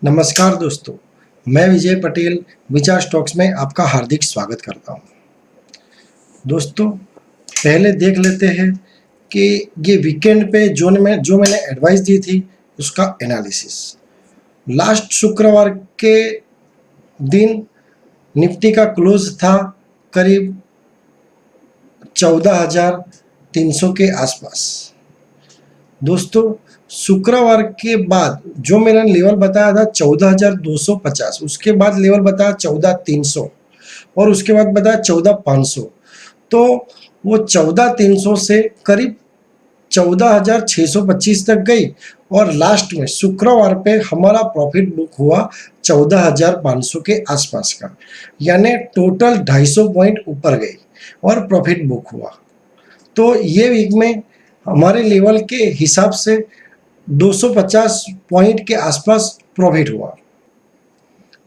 नमस्कार दोस्तों, मैं विजय पटेल विचार स्टॉक्स में आपका हार्दिक स्वागत करता हूं। दोस्तों, पहले देख लेते हैं कि ये वीकेंड पे जो मैंने एडवाइस दी थी उसका एनालिसिस। लास्ट शुक्रवार के दिन निफ्टी का क्लोज था करीब 14,300 के आसपास। दोस्तों, शुक्रवार के बाद जो मैंने लेवल बताया था 14,250, उसके बाद लेवल बताया 14,300 और उसके बाद बताया 14,500। तो वो 14,300 से करीब 14,625 तक गई और लास्ट में शुक्रवार पे हमारा प्रॉफिट बुक हुआ 14,500 के आसपास का, यानी टोटल 250 पॉइंट ऊपर गई और प्रॉफिट बुक हुआ। तो ये वीक में हमारे लेवल के हिसाब से 250 पॉइंट के आसपास प्रॉफिट हुआ।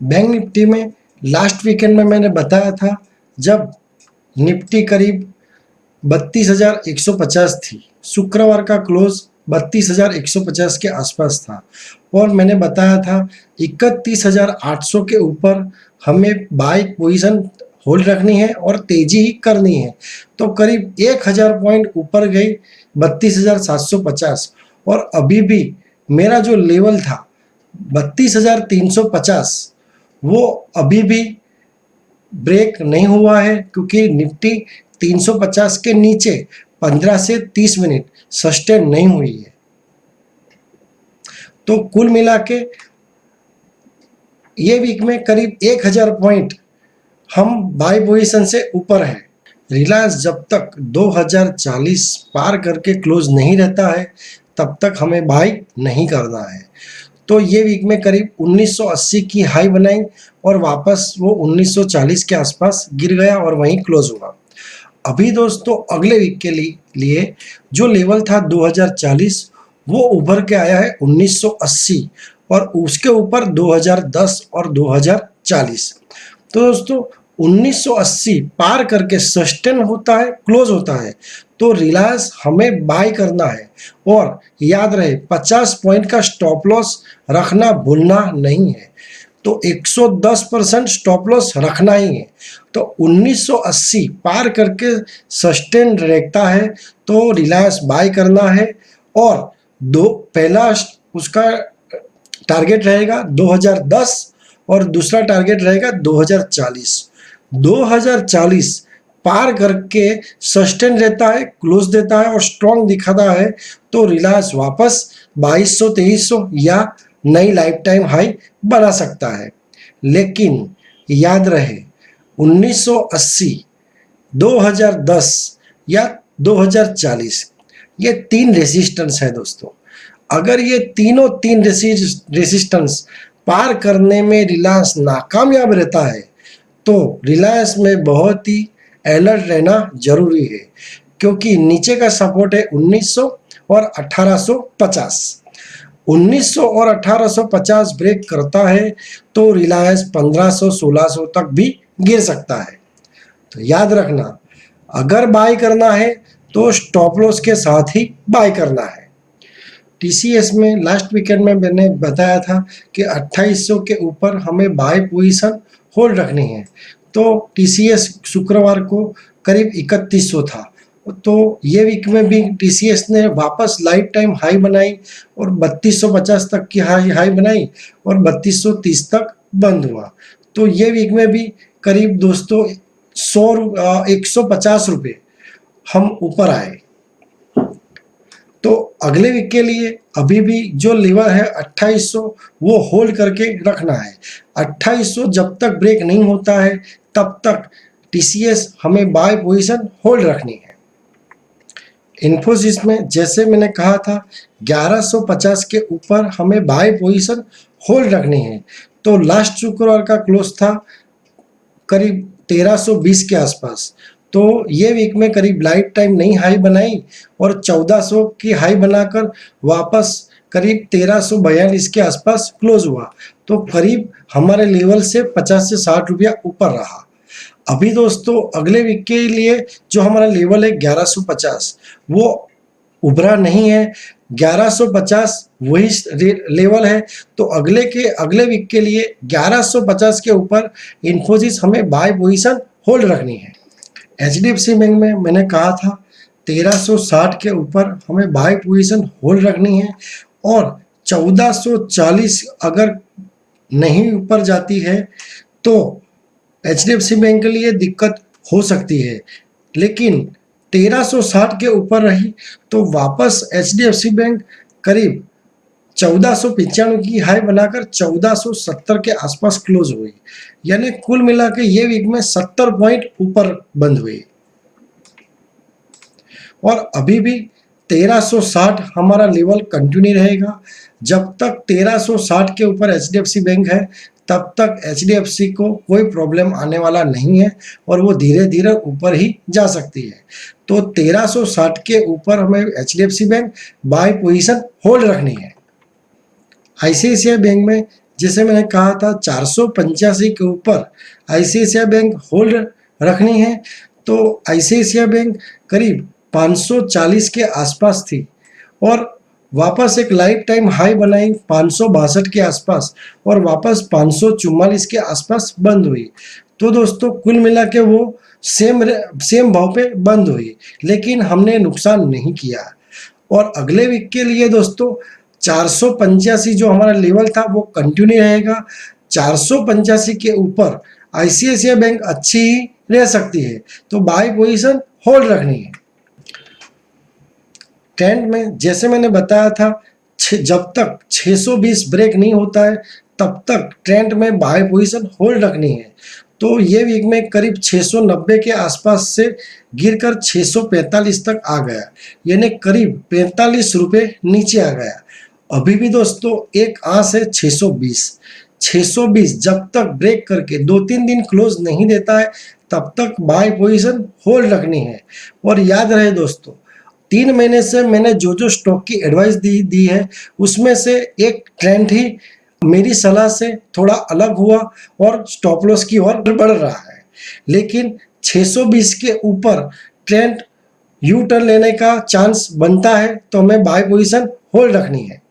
बैंक निफ्टी में लास्ट वीकेंड में मैंने बताया था, जब निफ्टी करीब 32,150 थी, शुक्रवार का क्लोज 32,150 के आसपास था और मैंने बताया था 31,800 के ऊपर हमें बाय पोजीशन होल्ड रखनी है और तेजी ही करनी है। तो करीब 1,000 पॉइंट ऊपर गई 32,750 और अभी भी मेरा जो लेवल था 32,350 वो अभी भी ब्रेक नहीं हुआ है, क्योंकि निफ्टी 350 के नीचे 15 से 30 मिनट सस्टेन नहीं हुई है। तो कुल मिला के ये वीक में करीब 1,000 पॉइंट हम बाय पोजीशन से ऊपर है। रिलायंस जब तक 2040 पार करके क्लोज नहीं रहता है तब तक हमें बाय नहीं करना है। तो ये वीक में करीब 1980 की हाई बनाई और वापस वो 1940 के आसपास गिर गया और वहीं क्लोज हुआ। अभी दोस्तों अगले वीक के लिए जो लेवल था 2040 वो उभर के आया है 1980 और उसके ऊपर 2010 और 2040। तो दोस्तों 1980 पार करके सस्टेन होता है, क्लोज होता है, तो रिलायंस हमें बाय करना है और याद रहे 50 पॉइंट का स्टॉप लॉस रखना भूलना नहीं है। तो 110% स्टॉप लॉस रखना ही है। तो 1980 पार करके सस्टेन रहता है तो रिलायंस बाय करना है और पहला उसका टारगेट रहेगा 2010 और दूसरा टारगेट रहेगा 2040। 2040 पार करके सस्टेन रहता है, क्लोज देता है और स्ट्रॉन्ग दिखाता है तो रिलायंस वापस 2200-2300 या नई लाइफ टाइम हाई बना सकता है। लेकिन याद रहे 1980, 2010 या 2040 ये तीन रेजिस्टेंस है दोस्तों। अगर ये तीन रेजिस्टेंस पार करने में रिलायंस नाकामयाब रहता है तो रिलायंस में बहुत ही अलर्ट रहना जरूरी है, क्योंकि नीचे का सपोर्ट है 1900 और 1850। 1900 और 1850 ब्रेक करता है तो रिलायंस 1500-1600 तक भी गिर सकता है। तो याद रखना, अगर बाय करना है तो स्टॉप लॉस के साथ ही बाय करना है। टीसीएस में लास्ट वीकेंड में मैंने बताया था कि 2800 के ऊपर हमें बाय पोजीशन होल्ड रखनी है। तो टीसीएस शुक्रवार को करीब 3100 था। तो ये वीक में भी टीसीएस ने वापस लाइफ टाइम हाई बनाई और 3250 तक की हाई बनाई और 3230 तक बंद हुआ। तो ये वीक में भी करीब दोस्तों 150 रुपये हम ऊपर आए। तो अगले वीक के लिए अभी भी जो लेवल है 2800 वो होल्ड करके रखना है। 2800 जब तक ब्रेक नहीं होता है तब तक टीसीएस हमें बाय पोजीशन होल्ड रखनी है। इन्फोसिस में जैसे मैंने कहा था 1150 के ऊपर हमें बाय पोजीशन होल्ड रखनी है। तो लास्ट शुक्रवार का क्लोज था करीब 1320 के आसपास। तो ये वीक में करीब लाइफ टाइम नई हाई बनाई और 1400 की हाई बनाकर वापस करीब 1342 के आसपास क्लोज हुआ। तो करीब हमारे लेवल से 50 से 60 रुपया ऊपर रहा। अभी दोस्तों अगले वीक के लिए जो हमारा लेवल है 1150 वो उभरा नहीं है, 1150 वही लेवल है, तो अगले वीक के लिए 1150 के ऊपर इन्फोसिस हमें बाय पोजीशन होल्ड रखनी है। एचडीएफसी बैंक में मैंने कहा था 1360 के ऊपर हमें बाय पोजीशन होल्ड रखनी है, और 1440 अगर नहीं ऊपर जाती है तो एचडीएफसी बैंक के लिए दिक्कत हो सकती है। लेकिन 1360 के ऊपर रही तो वापस एचडीएफसी बैंक करीब 1495 की हाई बनाकर 1470 के आसपास क्लोज हुई, यानी कुल मिला के ये वीक में 70 पॉइंट ऊपर बंद हुई। और अभी भी 1360 हमारा लेवल कंटिन्यू रहेगा। जब तक 1360 के ऊपर एचडीएफसी बैंक है तब तक एचडीएफसी को कोई प्रॉब्लम आने वाला नहीं है, और वो धीरे धीरे ऊपर ही जा सकती है। तो 1360 के ऊपर हमें HDFC bank buy position hold रखनी है। आईसीआईसीआई बैंक में जैसे मैंने कहा था 485 के ऊपर आईसीआईसीआई बैंक होल्ड रखनी है, तो आईसीआईसीआई बैंक करीब 540 के आसपास थी और वापस एक लाइफ टाइम हाई बनाई 562 के आसपास, और वापस 544 के आसपास बंद हुई। तो दोस्तों कुल मिला के वो सेम भाव पे बंद हुई, लेकिन हमने नुकसान नहीं किया। और अगले वीक के लिए दोस्तों 485 जो हमारा लेवल था वो कंटिन्यू रहेगा। 485 के ऊपर आईसीआईसीआई बैंक अच्छी ही रह सकती है, तो बाय पोजीशन होल्ड रखनी है। ट्रेंड में जैसे मैंने बताया था जब तक 620 ब्रेक नहीं होता है तब तक ट्रेंड में बाय पोजीशन होल्ड रखनी है। तो ये वीक में करीब 690 के आसपास से गिरकर 645 तक आ गया, यानी करीब 45 रुपये नीचे आ गया। अभी भी दोस्तों एक आस है 620 जब तक ब्रेक करके 2-3 दिन क्लोज नहीं देता है तब तक बाय पोजीशन होल्ड रखनी है। और याद रहे दोस्तों 3 महीने से मैंने जो स्टॉक की एडवाइस दी है उसमें से एक ट्रेंड ही मेरी सलाह से थोड़ा अलग हुआ और स्टॉप लॉस की ओर बढ़ रहा है। लेकिन 620 के ऊपर ट्रेंड यू टर्न लेने का चांस बनता है तो हमें बाय पोजीशन होल्ड रखनी है।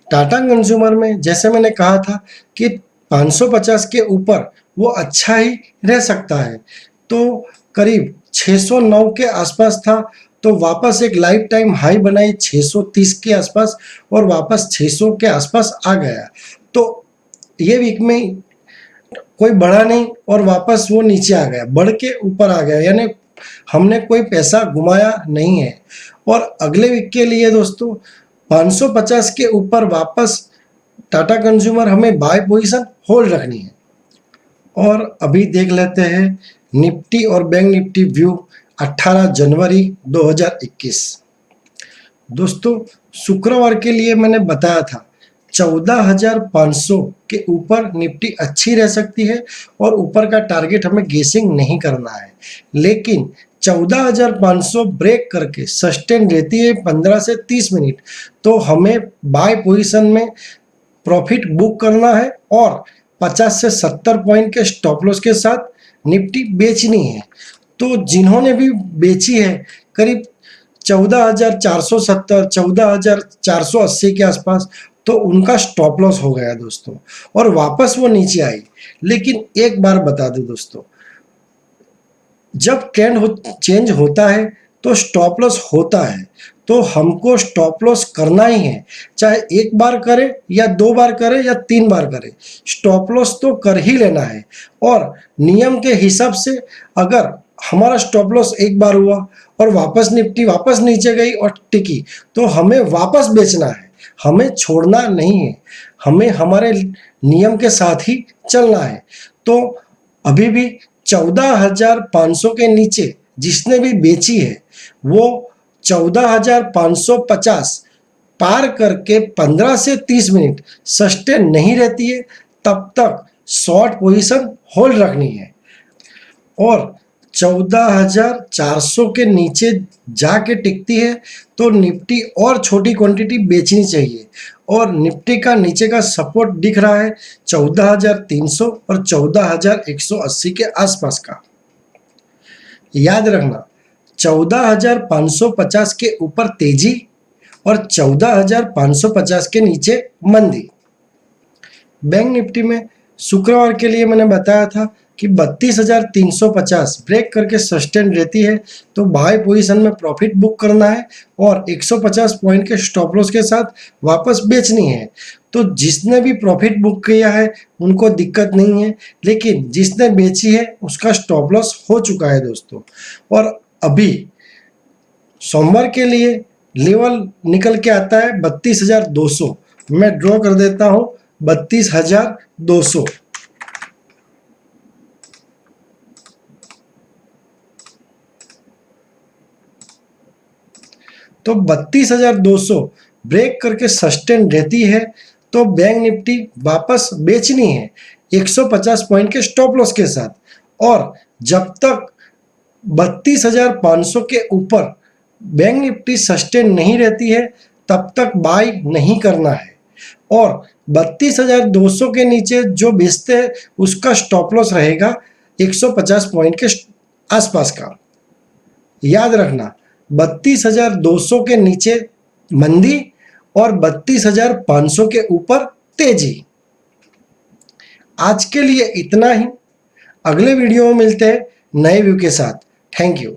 टाटा कंज्यूमर में जैसे मैंने कहा था कि 550 के ऊपर वो अच्छा ही रह सकता है, तो करीब 609 के आसपास था, तो वापस एक लाइफ टाइम हाई बनाई 630 के आसपास और वापस 600 के आसपास आ गया। तो ये वीक में कोई बढ़ा नहीं और वापस वो नीचे आ गया, बढ़ के ऊपर आ गया, यानी हमने कोई पैसा घुमाया नहीं है। और अगले वीक के लिए दोस्तों 550 के ऊपर वापस टाटा कंज्यूमर हमें बाय पोजीशन होल्ड रखनी है। और अभी देख लेते हैं निफ्टी और बैंक निफ्टी व्यू 18 जनवरी 2021। दोस्तों शुक्रवार के लिए मैंने बताया था 14,500 के ऊपर निफ्टी अच्छी रह सकती है और ऊपर का टारगेट हमें गेसिंग नहीं करना है, लेकिन 14,500 ब्रेक करके सस्टेन रहती है 15 से 30 मिनट, तो हमें बाय पोजीशन में प्रॉफिट बुक करना है और 50 से 70 पॉइंट के स्टॉप लॉस के साथ निफ्टी बेचनी है। तो जिन्होंने भी बेची है करीब 14,470 14,480 के आसपास, तो उनका स्टॉप लॉस हो गया दोस्तों और वापस वो नीचे आई। लेकिन एक बार बता दूं दोस्तों, जब ट्रेंड चेंज होता है तो स्टॉप लॉस होता है, तो हमको स्टॉप लॉस करना ही है, चाहे एक बार करे या 2 बार करे या 3 बार करे, स्टॉप लॉस तो कर ही लेना है। और नियम के हिसाब से अगर हमारा स्टॉप लॉस एक बार हुआ और वापस निफ्टी वापस नीचे गई और टिकी, तो हमें वापस बेचना है, हमें छोड़ना नहीं है, हमें हमारे नियम के साथ ही चलना है। तो अभी भी 14,500 के नीचे जिसने भी बेची है वो 14,550 पार करके 15 से 30 मिनट सस्टेन नहीं रहती है, तब तक शॉर्ट पोजीशन होल्ड रखनी है। और 14,400 के नीचे जाके टिकती है तो निफ्टी और छोटी क्वांटिटी बेचनी चाहिए। और निफ्टी का नीचे का सपोर्ट दिख रहा है 14,300 और 14,180 के आसपास का। याद रखना 14,550 के ऊपर तेजी और 14,550 के नीचे मंदी। बैंक निफ्टी में शुक्रवार के लिए मैंने बताया था कि 32,350 ब्रेक करके सस्टेन रहती है तो बाय पोजीशन में प्रॉफिट बुक करना है और 150 पॉइंट के स्टॉप लॉस के साथ वापस बेचनी है। तो जिसने भी प्रॉफिट बुक किया है उनको दिक्कत नहीं है, लेकिन जिसने बेची है उसका स्टॉप लॉस हो चुका है दोस्तों। और अभी सोमवार के लिए लेवल निकल के आता है 32,200। मैं ड्रॉ कर देता हूं 32,200। तो 32,200 ब्रेक करके सस्टेन रहती है तो बैंक निफ्टी वापस बेचनी है 150 पॉइंट के स्टॉप लॉस के साथ। और जब तक 32,500 के ऊपर बैंक निफ्टी सस्टेन नहीं रहती है तब तक बाय नहीं करना है। और 32,200 के नीचे जो बेचते हैं उसका स्टॉप लॉस रहेगा 150 पॉइंट के आसपास का। याद रखना 32,200 के नीचे मंदी और 32,500 के ऊपर तेजी। आज के लिए इतना ही, अगले वीडियो में मिलते हैं नए व्यू के साथ। Thank you.